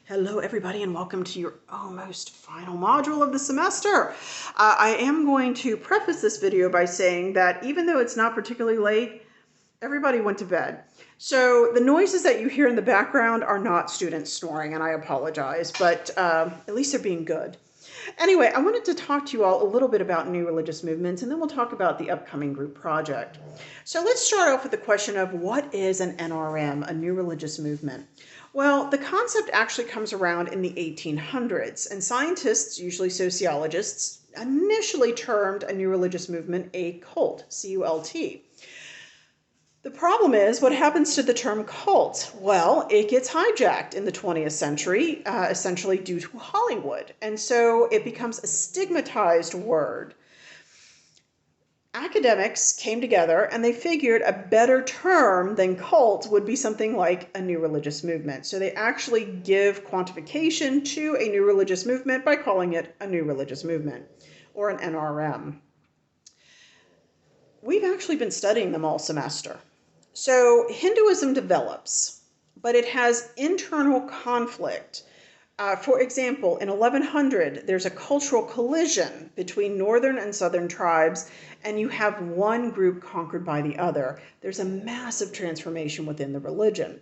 Hello, everybody, and welcome to your almost final module of the semester. I am going to preface this video by saying that even though it's not particularly late, everybody went to bed. So the noises that you hear in the background are not students snoring, and I apologize, but at least they're being good. Anyway, I wanted to talk to you all a little bit about new religious movements, and then we'll talk about the upcoming group project. So let's start off with the question of what is an NRM, a new religious movement? Well, the concept actually comes around in the 1800s, and scientists, usually sociologists, initially termed a new religious movement a cult, C-U-L-T. The problem is, what happens to the term cult? Well, it gets hijacked in the 20th century, essentially due to Hollywood. And so it becomes a stigmatized word. Academics came together and they figured a better term than cult would be something like a new religious movement. So they actually give quantification to a new religious movement by calling it a new religious movement, or an NRM. We've actually been studying them all semester. So Hinduism develops, but it has internal conflict. For example, in 1100, there's a cultural collision between northern and southern tribes, and you have one group conquered by the other. There's a massive transformation within the religion.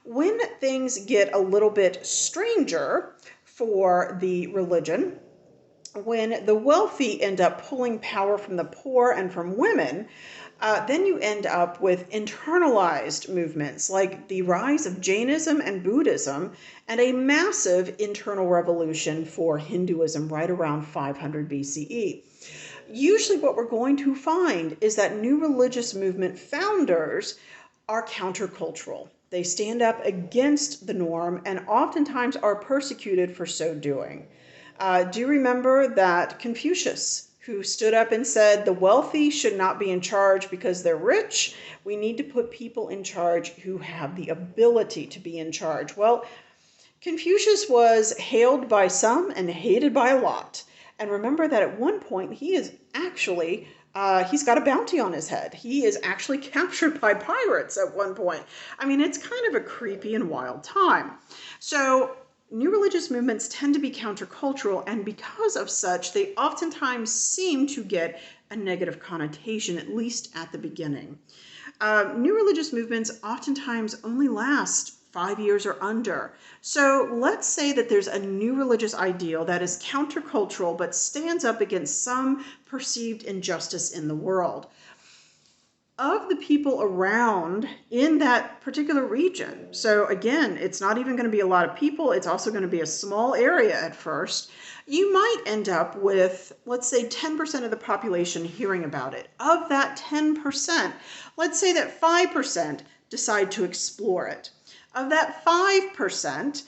When things get a little bit stranger for the religion, when the wealthy end up pulling power from the poor and from women, then you end up with internalized movements like the rise of Jainism and Buddhism and a massive internal revolution for Hinduism right around 500 BCE. Usually what we're going to find is that new religious movement founders are countercultural. They stand up against the norm and oftentimes are persecuted for so doing. Do you remember that Confucius, who stood up and said the wealthy should not be in charge because they're rich? We need to put people in charge who have the ability to be in charge. Well, Confucius was hailed by some and hated by a lot. And remember that at one point he is actually, he's got a bounty on his head. He is actually captured by pirates at one point. I mean, it's kind of a creepy and wild time. So new religious movements tend to be countercultural, and because of such, they oftentimes seem to get a negative connotation, at least at the beginning. New religious movements oftentimes only last 5 years or under. So let's say that there's a new religious ideal that is countercultural but stands up against some perceived injustice in the world. Of the people around in that particular region. So again, it's not even going to be a lot of people. It's also going to be a small area at first. You might end up with, let's say, 10% of the population hearing about it. Of that 10%, let's say that 5% decide to explore it. Of that 5%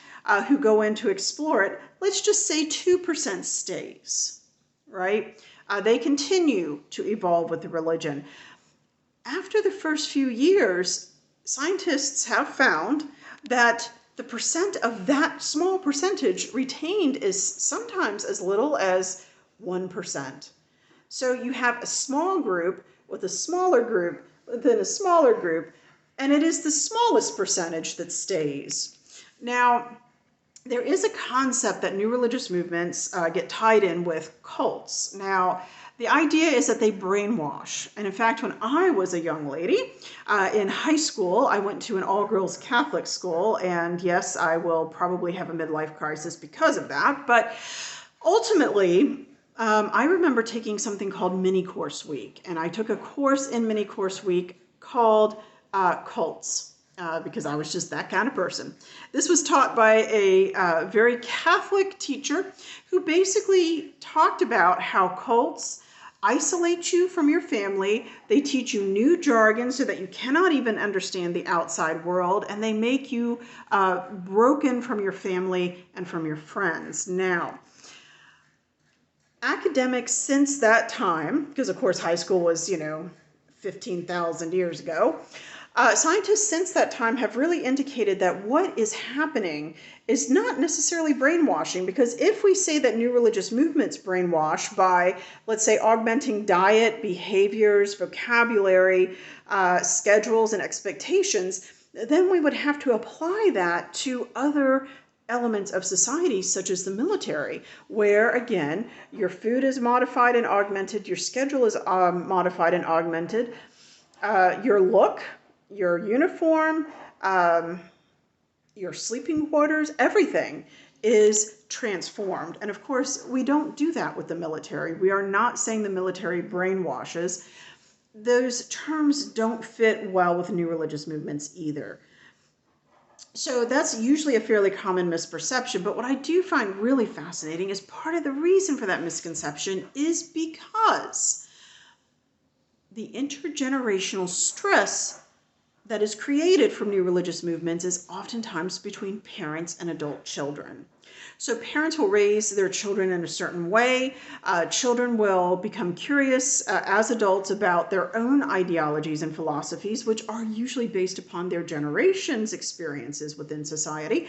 who go in to explore it, let's just say 2% stays, right? They continue to evolve with the religion. After the first few years, scientists have found that the percent of that small percentage retained is sometimes as little as 1%. So you have a small group with a smaller group within a smaller group, and it is the smallest percentage that stays. Now, there is a concept that new religious movements get tied in with cults. Now, the idea is that they brainwash. And in fact, when I was a young lady in high school, I went to an all-girls Catholic school. And yes, I will probably have a midlife crisis because of that. But ultimately, I remember taking something called Mini Course Week. And I took a course in Mini Course Week called Cults. Because I was just that kind of person. This was taught by a very Catholic teacher who basically talked about how cults isolate you from your family. They teach you new jargon so that you cannot even understand the outside world, and they make you broken from your family and from your friends. Now, academics since that time, because of course high school was, 15,000 years ago, scientists since that time have really indicated that what is happening is not necessarily brainwashing, because if we say that new religious movements brainwash by, let's say, augmenting diet, behaviors, vocabulary, schedules, and expectations, then we would have to apply that to other elements of society, such as the military, where again, your food is modified and augmented, your schedule is modified and augmented, your look, your uniform, your sleeping quarters, everything is transformed. And of course, we don't do that with the military. We are not saying the military brainwashes. Those terms don't fit well with new religious movements either. So that's usually a fairly common misperception. But what I do find really fascinating is part of the reason for that misconception is because the intergenerational stress that is created from new religious movements is oftentimes between parents and adult children. So parents will raise their children in a certain way. Children will become curious as adults about their own ideologies and philosophies, which are usually based upon their generation's experiences within society.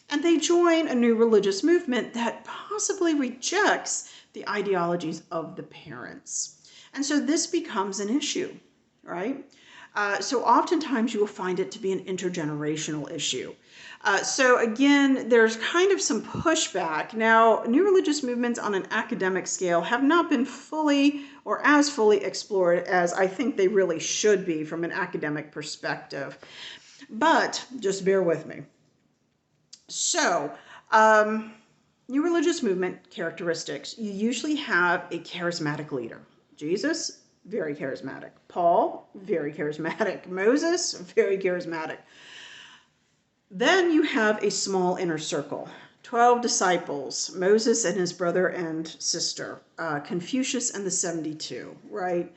And they join a new religious movement that possibly rejects the ideologies of the parents. And so this becomes an issue, right? So oftentimes you will find it to be an intergenerational issue. So again, there's kind of some pushback. Now, new religious movements on an academic scale have not been fully or as fully explored as I think they really should be from an academic perspective. But just bear with me. So, new religious movement characteristics. You usually have a charismatic leader. Jesus, very charismatic. Paul, very charismatic. Moses, very charismatic. Then you have a small inner circle. 12 disciples, Moses and his brother and sister, Confucius and the 72, right?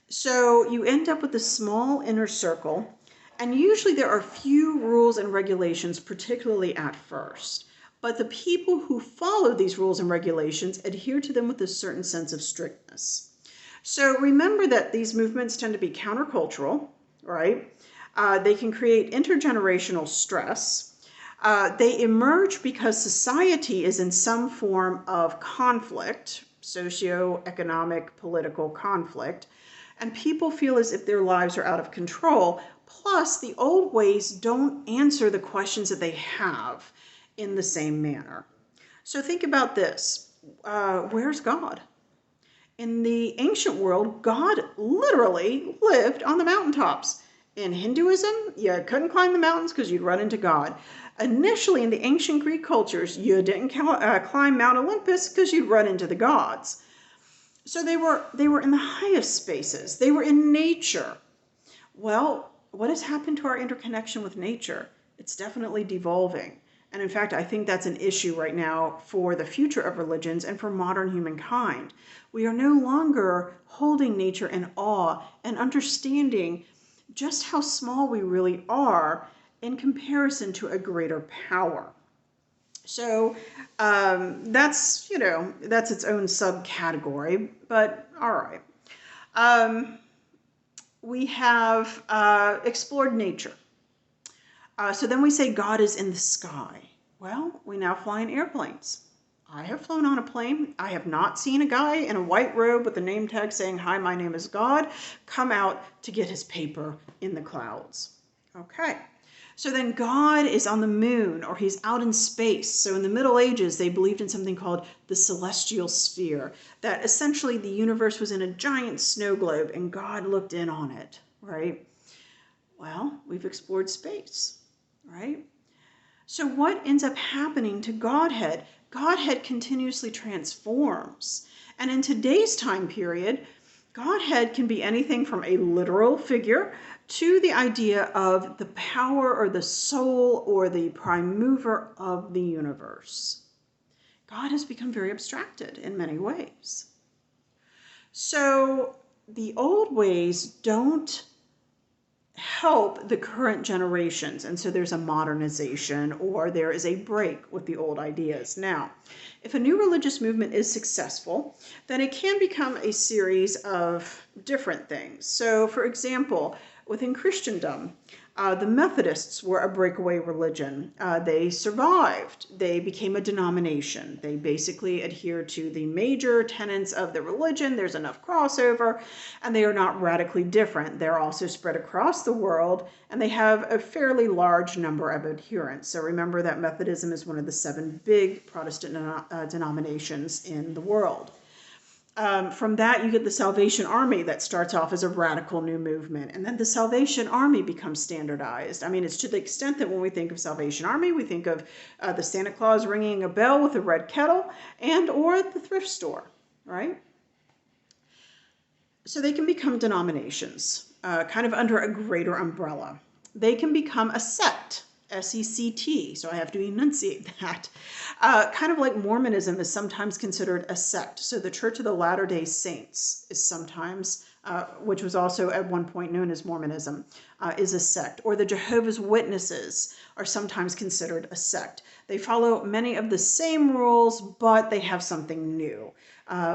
So you end up with a small inner circle, and usually there are few rules and regulations, particularly at first. But the people who follow these rules and regulations adhere to them with a certain sense of strictness. So remember that these movements tend to be countercultural, right? They can create intergenerational stress. They emerge because society is in some form of conflict, socio-economic, political conflict, and people feel as if their lives are out of control. Plus, the old ways don't answer the questions that they have in the same manner. So think about this. Where's God? In the ancient world, God literally lived on the mountaintops. In Hinduism, you couldn't climb the mountains because you'd run into God. Initially, in the ancient Greek cultures, you didn't climb Mount Olympus because you'd run into the gods. So they were in the highest spaces. They were in nature. Well, what has happened to our interconnection with nature? It's definitely devolving. And in fact, I think that's an issue right now for the future of religions and for modern humankind. We are no longer holding nature in awe and understanding just how small we really are in comparison to a greater power. So that's its own subcategory, but all right. We have explored nature. So then we say God is in the sky. Well, we now fly in airplanes. I have flown on a plane. I have not seen a guy in a white robe with a name tag saying, "Hi, my name is God," come out to get his paper in the clouds. Okay. So then God is on the moon, or he's out in space. So in the Middle Ages, they believed in something called the celestial sphere, that essentially the universe was in a giant snow globe and God looked in on it, right? Well, we've explored space, right? So what ends up happening to Godhead? Godhead continuously transforms. And in today's time period, Godhead can be anything from a literal figure to the idea of the power or the soul or the prime mover of the universe. God has become very abstracted in many ways. So the old ways don't help the current generations, and so there's a modernization or there is a break with the old ideas. Now, if a new religious movement is successful, then it can become a series of different things. So for example, within Christendom, The Methodists were a breakaway religion. They survived. They became a denomination. They basically adhere to the major tenets of the religion. There's enough crossover, and they are not radically different. They're also spread across the world, and they have a fairly large number of adherents. So remember that Methodism is one of the 7 big Protestant denominations in the world. From that, you get the Salvation Army that starts off as a radical new movement. And then the Salvation Army becomes standardized. I mean, it's to the extent that when we think of Salvation Army, we think of the Santa Claus ringing a bell with a red kettle and or the thrift store, right? So they can become denominations, kind of under a greater umbrella. They can become a sect, S-E-C-T, so I have to enunciate that. Kind of like Mormonism is sometimes considered a sect. So the Church of the Latter-day Saints is sometimes, which was also at one point known as Mormonism, is a sect. Or the Jehovah's Witnesses are sometimes considered a sect. They follow many of the same rules, but they have something new.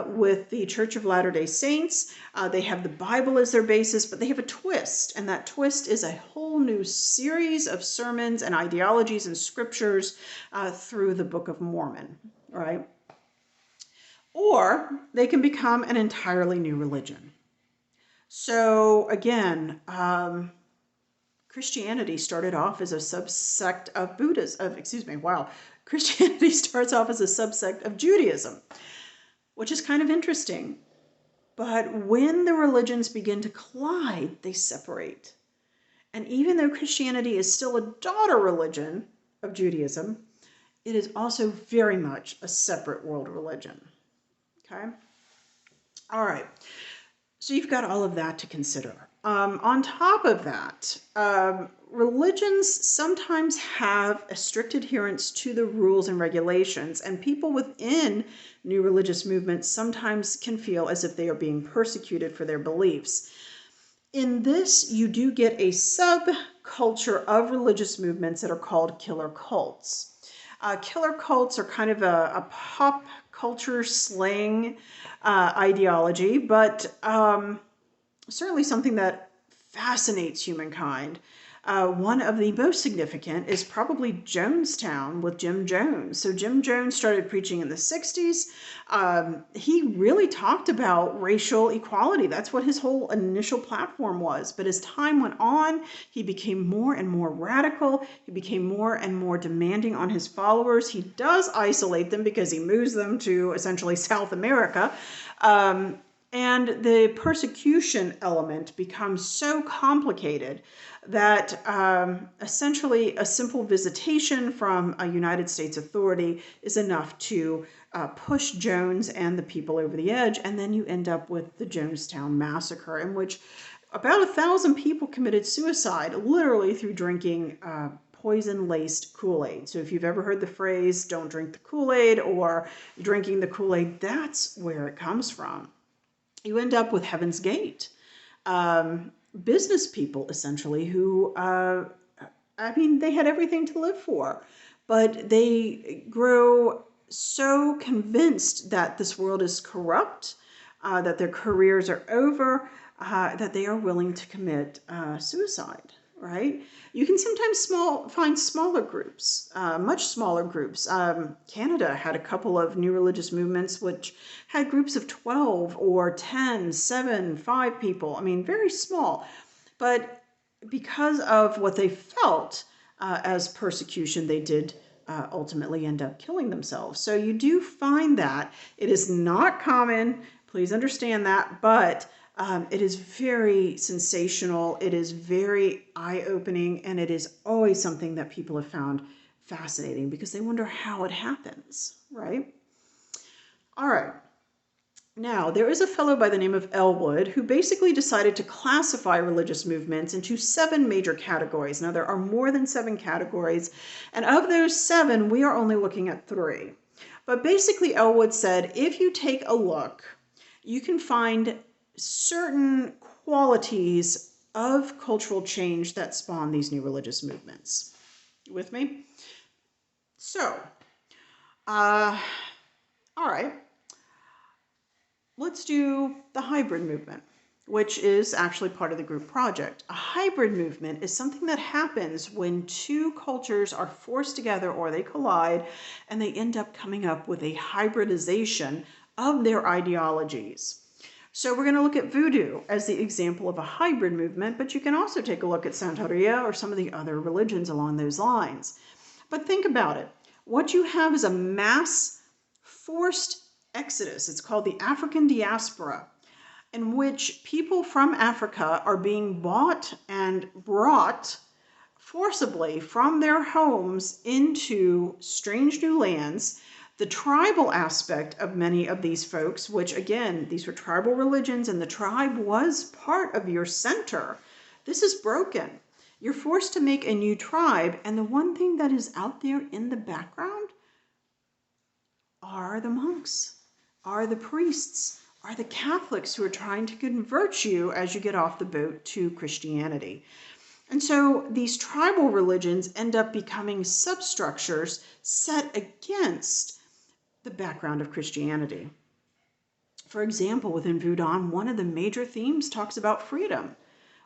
With the Church of Latter-day Saints, they have the Bible as their basis, but they have a twist, and that twist is a whole new series of sermons and ideologies and scriptures through the Book of Mormon, right? Or they can become an entirely new religion. So again, Christianity started off as a subsect of Christianity starts off as a subsect of Judaism, which is kind of interesting. But when the religions begin to collide, they separate. And even though Christianity is still a daughter religion of Judaism, it is also very much a separate world religion. Okay? All right. So you've got all of that to consider. On top of that, religions sometimes have a strict adherence to the rules and regulations, and people within new religious movements sometimes can feel as if they are being persecuted for their beliefs. In this, you do get a subculture of religious movements that are called killer cults. Killer cults are kind of a pop culture slang ideology, but certainly something that fascinates humankind. One of the most significant is probably Jonestown with Jim Jones. So Jim Jones started preaching in the 60s. He really talked about racial equality. That's what his whole initial platform was. But as time went on, he became more and more radical. He became more and more demanding on his followers. He does isolate them because he moves them to essentially South America. And the persecution element becomes so complicated that essentially a simple visitation from a United States authority is enough to push Jones and the people over the edge, and then you end up with the Jonestown Massacre, in which about 1,000 people committed suicide, literally through drinking poison-laced Kool-Aid. So if you've ever heard the phrase, don't drink the Kool-Aid, or drinking the Kool-Aid, that's where it comes from. You end up with Heaven's Gate. Business people, essentially, who, they had everything to live for, but they grow so convinced that this world is corrupt, that their careers are over, that they are willing to commit suicide, right? You can sometimes find smaller groups, much smaller groups. Canada had a couple of new religious movements which had groups of 12 or 10, 7, 5 people. I mean, very small. But because of what they felt as persecution, they did ultimately end up killing themselves. So you do find that. It is not common, please understand that, but it is very sensational, it is very eye-opening, and it is always something that people have found fascinating because they wonder how it happens, right? All right. Now, there is a fellow by the name of Elwood who basically decided to classify religious movements into 7 major categories. Now, there are more than 7 categories, and of those 7, we are only looking at 3. But basically, Elwood said, if you take a look, you can find certain qualities of cultural change that spawn these new religious movements. You with me? So, all right. Let's do the hybrid movement. which is actually part of the group project. A hybrid movement is something that happens when two cultures are forced together or they collide and they end up coming up with a hybridization of their ideologies. So we're going to look at voodoo as the example of a hybrid movement, but you can also take a look at Santeria or some of the other religions along those lines. But think about it. What you have is a mass forced exodus. It's called the African diaspora, in which people from Africa are being bought and brought forcibly from their homes into strange new lands. The tribal aspect of many of these folks, which again, these were tribal religions and the tribe was part of your center. This is broken. You're forced to make a new tribe, and the one thing that is out there in the background are the monks, are the priests, are the Catholics who are trying to convert you as you get off the boat to Christianity. And so these tribal religions end up becoming substructures set against the background of Christianity. For example, within Voodoo, one of the major themes talks about freedom.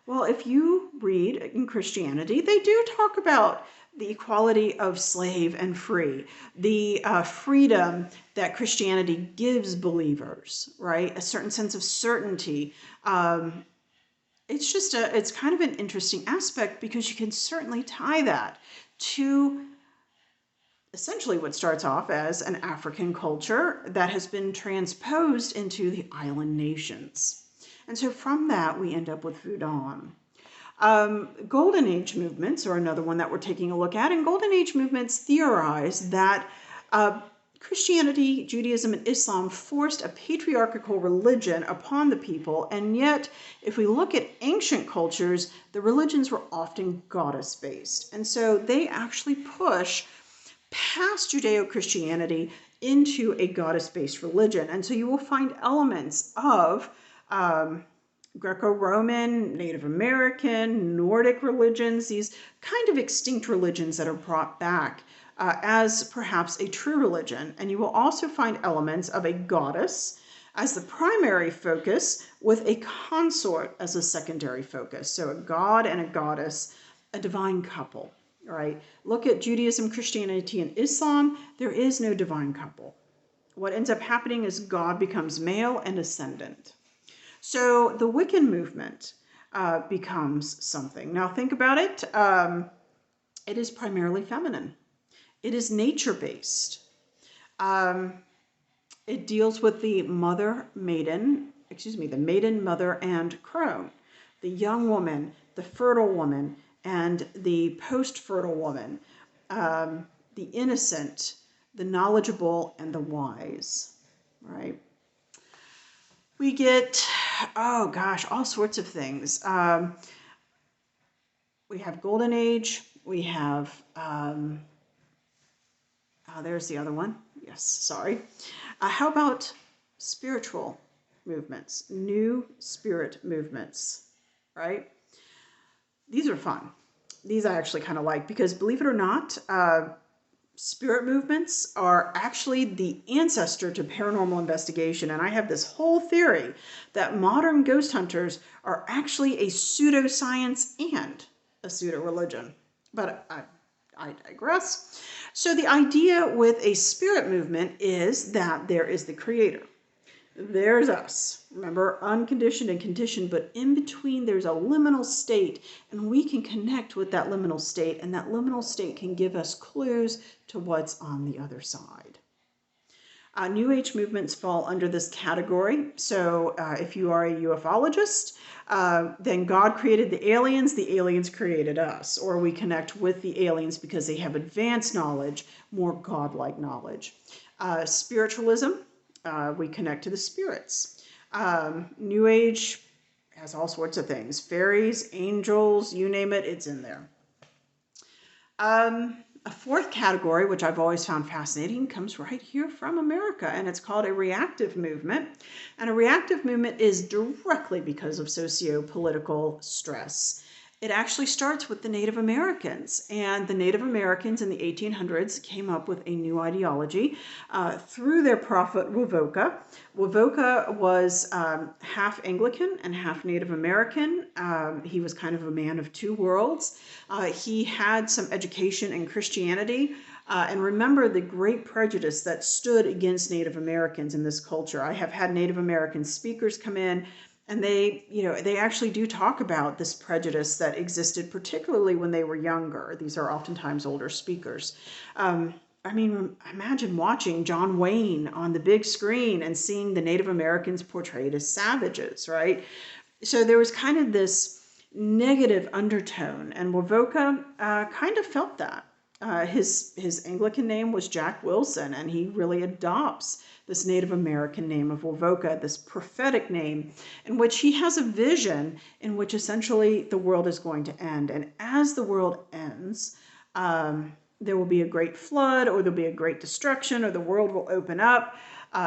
Well, if you read in Christianity, they do talk about the equality of slave and free, the freedom that Christianity gives believers, right? A certain sense of certainty. It's kind of an interesting aspect because you can certainly tie that to essentially what starts off as an African culture that has been transposed into the island nations. And so from that, we end up with Voodoo. Golden Age movements are another one that we're taking a look at. And Golden Age movements theorize that Christianity, Judaism, and Islam forced a patriarchal religion upon the people. And yet, if we look at ancient cultures, the religions were often goddess-based. And so they actually push past Judeo-Christianity into a goddess-based religion. And so you will find elements of Greco-Roman, Native American, Nordic religions, these kind of extinct religions that are brought back as perhaps a true religion. And you will also find elements of a goddess as the primary focus with a consort as a secondary focus. So a god and a goddess, a divine couple. All right, look at Judaism, Christianity, and Islam. There is no divine couple. What ends up happening is God becomes male and ascendant. So the Wiccan movement becomes something. Now think about it. It is primarily feminine. It is nature-based. It deals with the maiden, mother, and crone. The young woman, the fertile woman, and the post-fertile woman, the innocent, the knowledgeable, and the wise, right? We get, all sorts of things. We have Golden Age, we have, there's the other one, yes, sorry. How about spiritual movements, new spirit movements, right? These are fun. These I actually kind of like because, believe it or not, spirit movements are actually the ancestor to paranormal investigation. And I have this whole theory that modern ghost hunters are actually a pseudoscience and a pseudo-religion. But I digress. So the idea with a spirit movement is that there is the creator. There's us. Remember, unconditioned and conditioned, but in between there's a liminal state, and we can connect with that liminal state, and that liminal state can give us clues to what's on the other side. New Age movements fall under this category. So if you are a ufologist, then God created the aliens created us, or we connect with the aliens because they have advanced knowledge, more godlike knowledge. Spiritualism, we connect to the spirits. New Age has all sorts of things. Fairies, angels, you name it, it's in there. A fourth category, which I've always found fascinating, comes right here from America, and it's called a reactive movement. And a reactive movement is directly because of socio-political stress. it actually starts with the Native Americans. And the Native Americans in the 1800s came up with a new ideology through their prophet Wovoka. Wovoka was half Anglican and half Native American. He was kind of a man of two worlds. He had some education in Christianity. And remember the great prejudice that stood against Native Americans in this culture. I have had Native American speakers come in, and they actually do talk about this prejudice that existed, particularly when they were younger. These are oftentimes older speakers. Imagine watching John Wayne on the big screen and seeing the Native Americans portrayed as savages, right? So there was kind of this negative undertone, and Wovoka kind of felt that. His Anglican name was Jack Wilson, and he really adopts this Native American name of Wovoka, this prophetic name, in which he has a vision in which essentially the world is going to end. And as the world ends, there will be a great flood, or there'll be a great destruction, or the world will open up.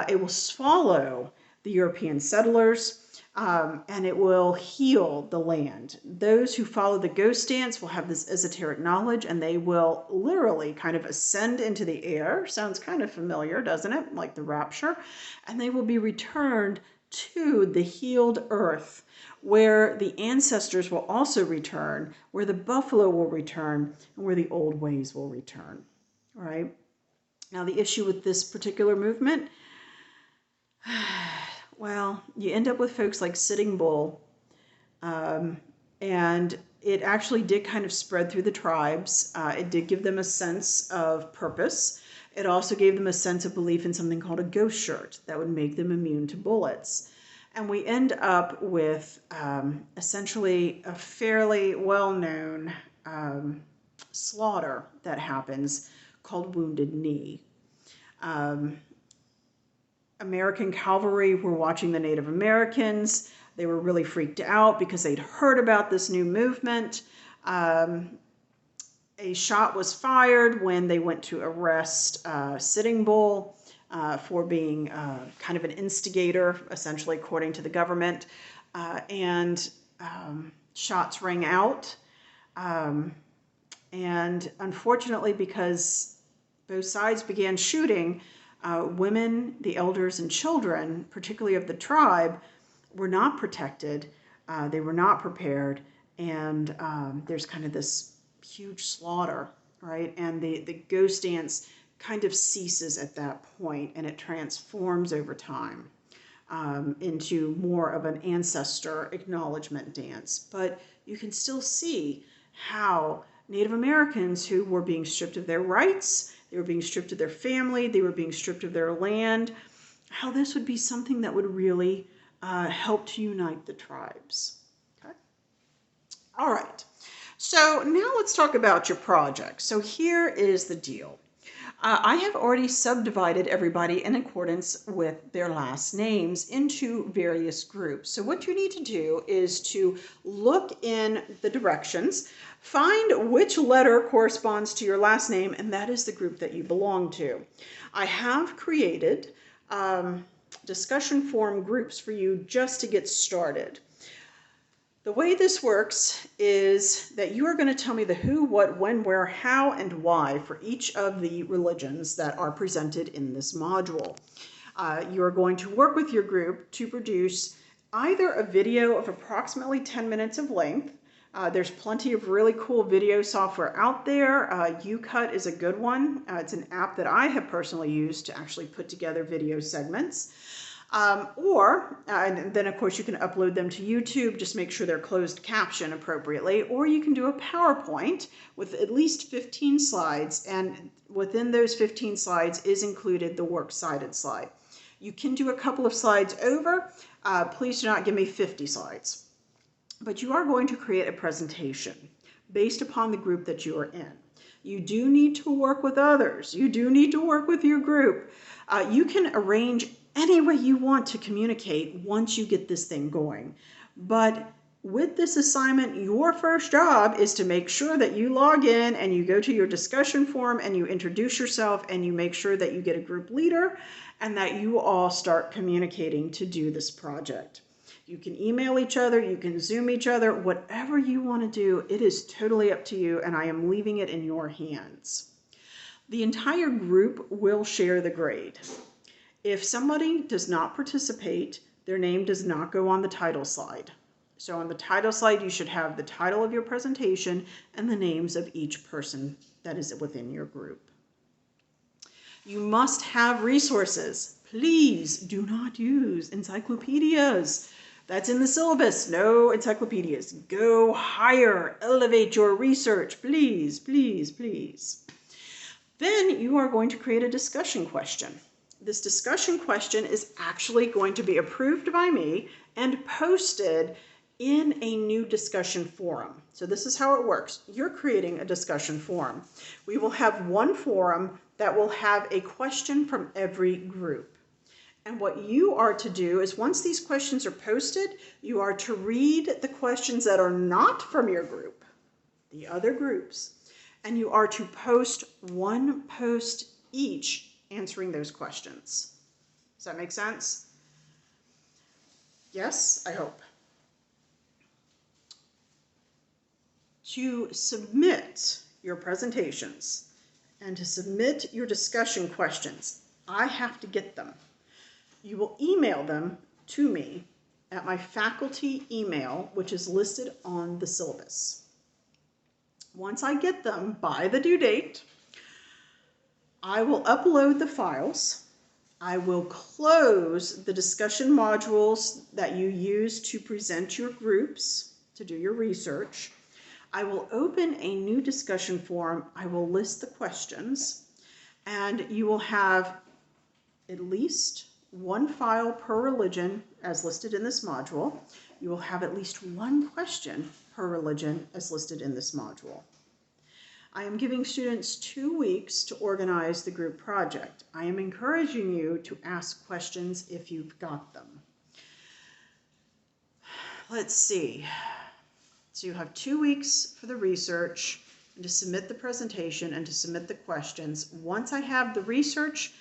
It will swallow the European settlers. And it will heal the land. Those who follow the ghost dance will have this esoteric knowledge, and they will literally kind of ascend into the air. Sounds kind of familiar, doesn't it? Like the rapture. And they will be returned to the healed earth, where the ancestors will also return, where the buffalo will return, and where the old ways will return. All right. Now, the issue with this particular movement, well, you end up with folks like Sitting Bull, and it actually did kind of spread through the tribes. It did give them a sense of purpose. It also gave them a sense of belief in something called a ghost shirt that would make them immune to bullets. And we end up with essentially a fairly well-known slaughter that happens called Wounded Knee. American cavalry were watching the Native Americans. They were really freaked out because they'd heard about this new movement. A shot was fired when they went to arrest Sitting Bull for being kind of an instigator, essentially, according to the government. And shots rang out. And unfortunately, because both sides began shooting, women, the elders, and children, particularly of the tribe, were not protected. They were not prepared. And there's kind of this huge slaughter, right? And the ghost dance kind of ceases at that point, and it transforms over time into more of an ancestor acknowledgement dance. But you can still see how Native Americans, who were being stripped of their rights, they were being stripped of their family, they were being stripped of their land, how this would be something that would really help to unite the tribes. Okay? All right. So now let's talk about your project. So here is the deal. I have already subdivided everybody in accordance with their last names into various groups. So what you need to do is to look in the directions, find which letter corresponds to your last name, and that is the group that you belong to. I have created discussion forum groups for you just to get started. The way this works is that you are going to tell me the who, what, when, where, how, and why for each of the religions that are presented in this module. You are going to work with your group to produce either a video of approximately 10 minutes of length. There's plenty of really cool video software out there. YouCut is a good one. It's an app that I have personally used to actually put together video segments. And then of course you can upload them to YouTube, just make sure they're closed caption appropriately, or you can do a PowerPoint with at least 15 slides, and within those 15 slides is included the works cited slide. You can do a couple of slides over. Please do not give me 50 slides. But you are going to create a presentation based upon the group that you are in. You do need to work with others. You do need to work with your group. You can arrange any way you want to communicate once you get this thing going. But with this assignment, your first job is to make sure that you log in and you go to your discussion forum and you introduce yourself and you make sure that you get a group leader and that you all start communicating to do this project. You can email each other, you can Zoom each other, whatever you want to do, it is totally up to you, and I am leaving it in your hands. The entire group will share the grade. If somebody does not participate, their name does not go on the title slide. So on the title slide, you should have the title of your presentation and the names of each person that is within your group. You must have resources. Please do not use encyclopedias. That's in the syllabus. No encyclopedias. Go higher. Elevate your research. Please, please, please. Then you are going to create a discussion question. This discussion question is actually going to be approved by me and posted in a new discussion forum. So this is how it works. You're creating a discussion forum. We will have one forum that will have a question from every group. And what you are to do is once these questions are posted, you are to read the questions that are not from your group, the other groups, and you are to post one post each answering those questions. Does that make sense? Yes, I hope. To submit your presentations and to submit your discussion questions, I have to get them. You will email them to me at my faculty email, which is listed on the syllabus. Once I get them by the due date, I will upload the files. I will close the discussion modules that you use to present your groups, to do your research. I will open a new discussion forum. I will list the questions, and you will have at least one file per religion as listed in this module. You will have at least one question per religion as listed in this module. I am giving students 2 weeks to organize the group project. I am encouraging you to ask questions if you've got them. Let's see. So you have 2 weeks for the research and to submit the presentation and to submit the questions. Once I have the research